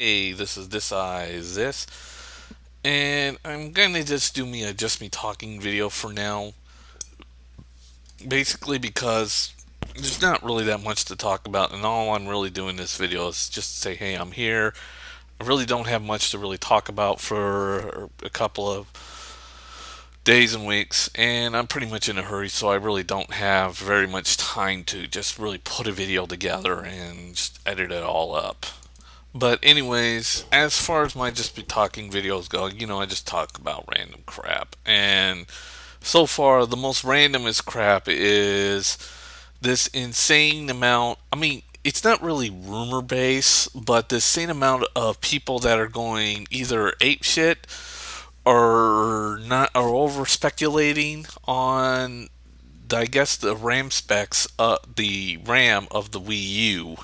Hey, this is this, and I'm gonna just do me talking video for now. Basically, because there's not really that much to talk about, and all I'm really doing this video is just to say, hey, I'm here. I really don't have much to really talk about for a couple of days and weeks, and I'm pretty much in a hurry, so I really don't have very much time to just really put a video together and just edit it all up. But anyways, as far as my just be talking videos go, I just talk about random crap. And so far, the most randomest crap is this insane amount. I mean, it's not really rumor based, but this insane amount of people that are going either ape shit or not, or over speculating on, I guess, the RAM specs, the RAM of the Wii U.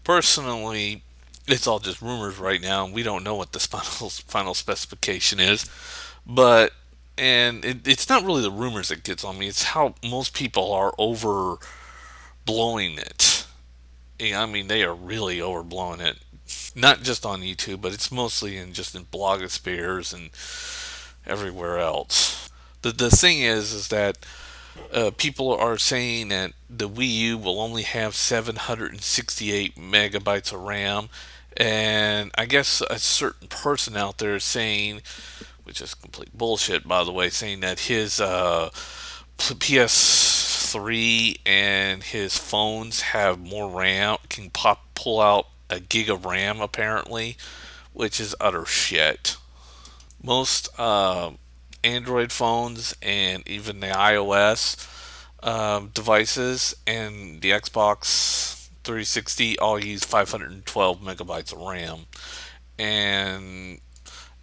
Personally, it's all just rumors right now. We don't know what the final specification is, but it's not really the rumors that gets on me. It's how most people are overblowing it. Yeah, I mean, they are really overblowing it. Not just on YouTube, but it's mostly in blogospheres and everywhere else. The thing is that people are saying that the Wii U will only have 768 megabytes of RAM, and I guess a certain person out there is saying, which is complete bullshit, by the way, saying that his PS3 and his phones have more RAM, can pull out a gig of RAM apparently, which is utter shit. Most Android phones and even the iOS devices and the Xbox 360 all use 512 megabytes of RAM, and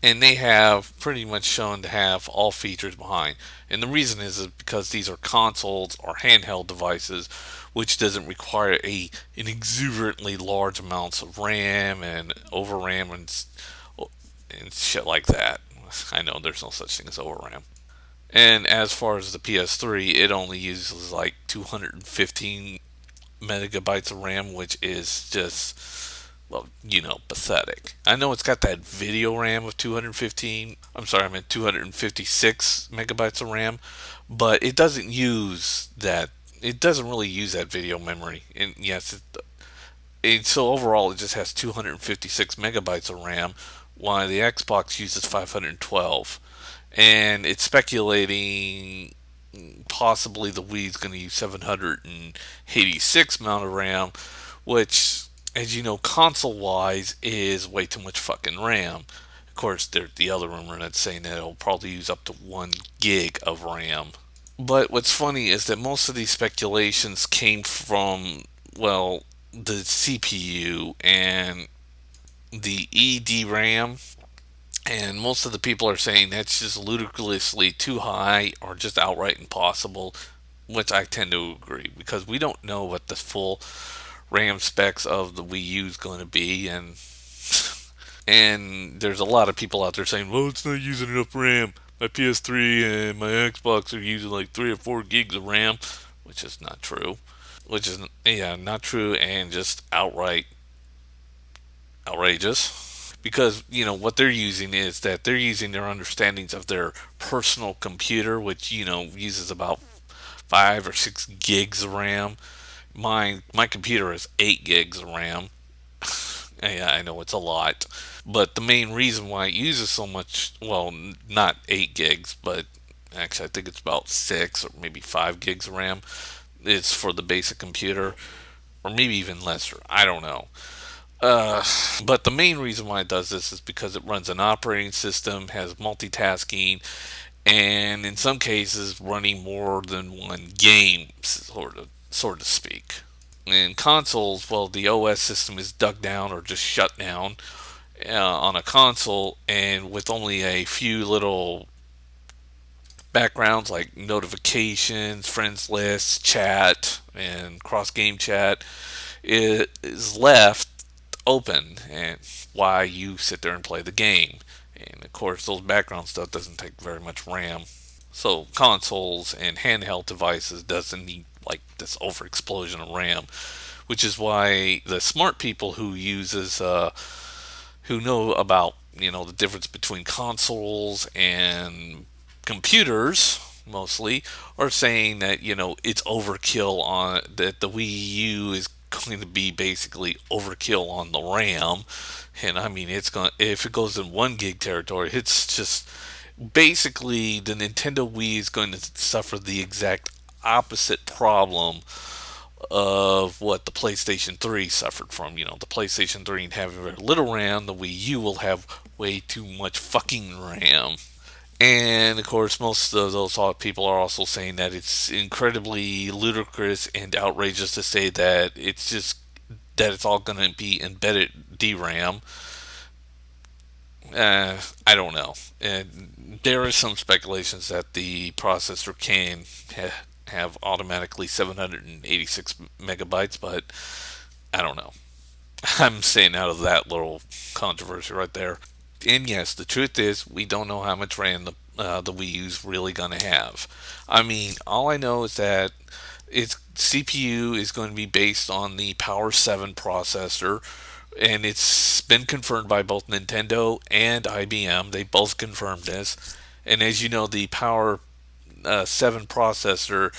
they have pretty much shown to have all features behind. And the reason is because these are consoles or handheld devices, which doesn't require an exuberantly large amounts of RAM and over RAM and shit like that. I know there's no such thing as over RAM. And as far as the PS3, it only uses like 215 megabytes of RAM, which is just, well, pathetic. I know it's got that video RAM of 215. I'm sorry, I meant 256 megabytes of RAM, but it doesn't use that. It doesn't really use that video memory. And yes, so overall, it just has 256 megabytes of RAM, while the Xbox uses 512. And it's speculating possibly the Wii is going to use 786 amount of RAM, which, as you know, console wise, is way too much fucking RAM. Of course, there's the other rumor that's saying that it'll probably use up to 1 gig of RAM. But what's funny is that most of these speculations came from, well, the CPU and the EDRAM, and most of the people are saying that's just ludicrously too high or just outright impossible, which I tend to agree because we don't know what the full RAM specs of the Wii U is going to be, and there's a lot of people out there saying, "Well, it's not using enough RAM. My PS3 and my Xbox are using like 3 or 4 gigs of RAM," which is not true. Which is, yeah, not true and just outright outrageous, because what they're using is that they're using their understandings of their personal computer, which uses about 5 or 6 gigs of RAM. My computer is 8 gigs of RAM. Yeah, I know it's a lot, but the main reason why it uses so much, well, not 8 gigs, but actually I think it's about 6 or maybe 5 gigs of RAM, is for the basic computer, or maybe even lesser. I don't know. Uh, but the main reason why it does this is because it runs an operating system, has multitasking, and in some cases running more than one game, sort of speak. In consoles, well, the OS system is dug down or just shut down on a console, and with only a few little backgrounds like notifications, friends lists, chat, and cross game chat, it is left open and why you sit there and play the game. And of course, those background stuff doesn't take very much RAM. So consoles and handheld devices doesn't need like this over explosion of RAM, which is why the smart people who uses who know about the difference between consoles and computers mostly are saying that it's overkill on that the Wii U is going to be basically overkill on the RAM, and I mean it's going if it goes in 1 gig territory, it's just basically the Nintendo Wii is going to suffer the exact opposite problem of what the PlayStation 3 suffered from. The PlayStation 3 having very little RAM, the Wii U will have way too much fucking RAM. And of course, most of those people are also saying that it's incredibly ludicrous and outrageous to say that it's all going to be embedded DRAM. I don't know. And there is some speculations that the processor can have automatically 786 megabytes, but I don't know. I'm staying out of that little controversy right there. And yes, the truth is, we don't know how much RAM the Wii U's really going to have. I mean, all I know is that its CPU is going to be based on the Power 7 processor, and it's been confirmed by both Nintendo and IBM. They both confirmed this. And as you know, the Power 7 processor,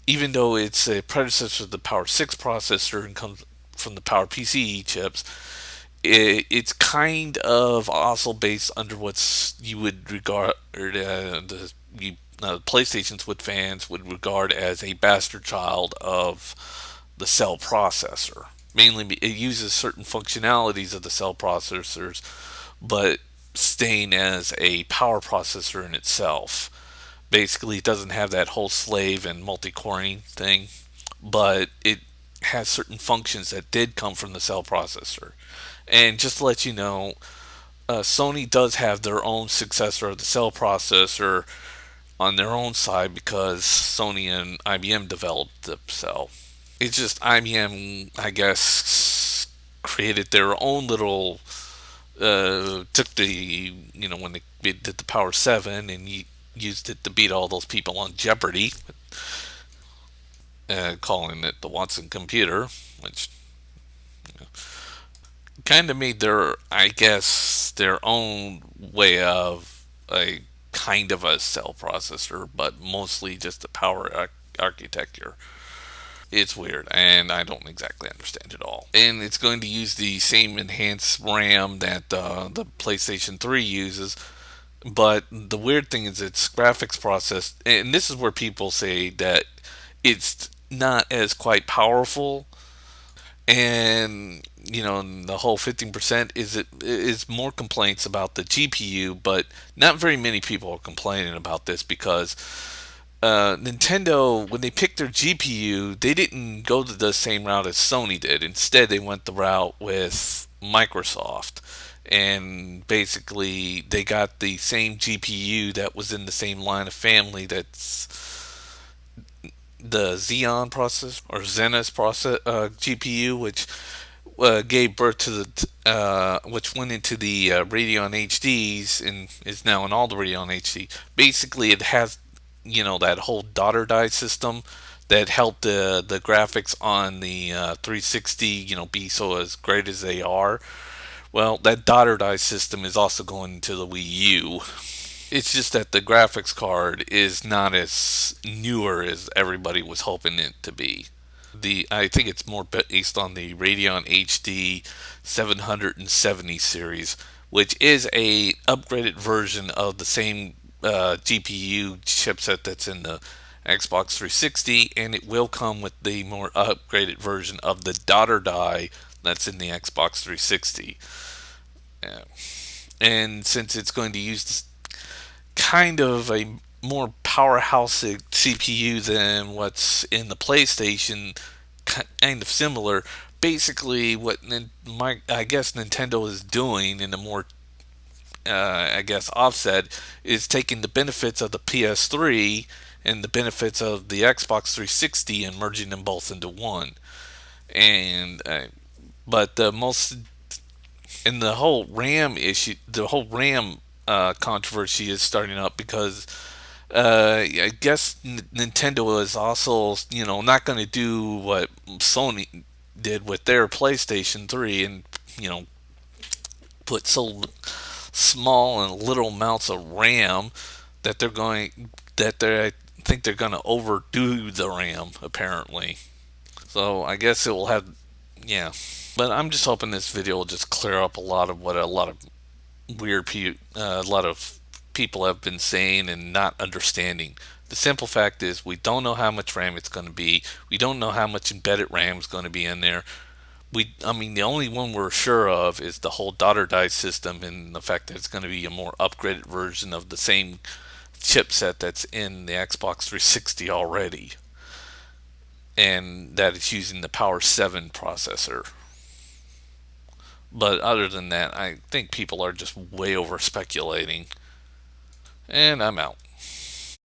even though it's a predecessor to the Power 6 processor and comes from the Power PCE chips, it's kind of also based under what's you would regard PlayStation's would fans would regard as a bastard child of the cell processor. Mainly, it uses certain functionalities of the cell processors, but staying as a power processor in itself. Basically, it doesn't have that whole slave and multi-coring thing, but it has certain functions that did come from the cell processor. And just to let you know, Sony does have their own successor of the cell processor on their own side because Sony and IBM developed the cell. It's just IBM, I guess, created their own little. Took when they did the Power 7 and used it to beat all those people on Jeopardy, calling it the Watson computer, which kind of made their, I guess, their own way of a kind of a cell processor, but mostly just a power architecture. It's weird, and I don't exactly understand it all. And it's going to use the same enhanced RAM that the PlayStation 3 uses, but the weird thing is its graphics process, and this is where people say that it's not as quite powerful, and the whole 15% is more complaints about the GPU, but not very many people are complaining about this because Nintendo, when they picked their GPU, they didn't go the same route as Sony did. Instead, they went the route with Microsoft. And basically, they got the same GPU that was in the same line of family that's the Xeon process or Zenith process GPU, which gave birth to which went into the Radeon HDs and is now in all the Radeon HD. Basically, it has that whole daughter die system that helped the graphics on the 360 be so as great as they are. Well, that daughter die system is also going to the Wii U. It's just that the graphics card is not as newer as everybody was hoping it to be. I think it's more based on the Radeon HD 770 series, which is a upgraded version of the same GPU chipset that's in the Xbox 360, and it will come with the more upgraded version of the daughter die that's in the Xbox 360. Yeah. And since it's going to use kind of a more powerhouse CPU than what's in the PlayStation, kind of similar. Basically, what I guess Nintendo is doing in a more, I guess, offset is taking the benefits of the PS3 and the benefits of the Xbox 360 and merging them both into one. And but the most in the whole RAM issue, the whole RAM controversy is starting up because I guess Nintendo is also, not going to do what Sony did with their PlayStation 3 and, put so small and little amounts of RAM that I think they're going to overdo the RAM apparently. So I guess it will have, yeah. But I'm just hoping this video will just clear up a lot of what a lot of a lot of people have been saying and not understanding. The simple fact is we don't know how much RAM it's going to be. We don't know how much embedded RAM is going to be in there. I mean, the only one we're sure of is the whole daughter die system and the fact that it's going to be a more upgraded version of the same chipset that's in the Xbox 360 already, and that it's using the Power 7 processor. But other than that, I think people are just way over speculating. And I'm out.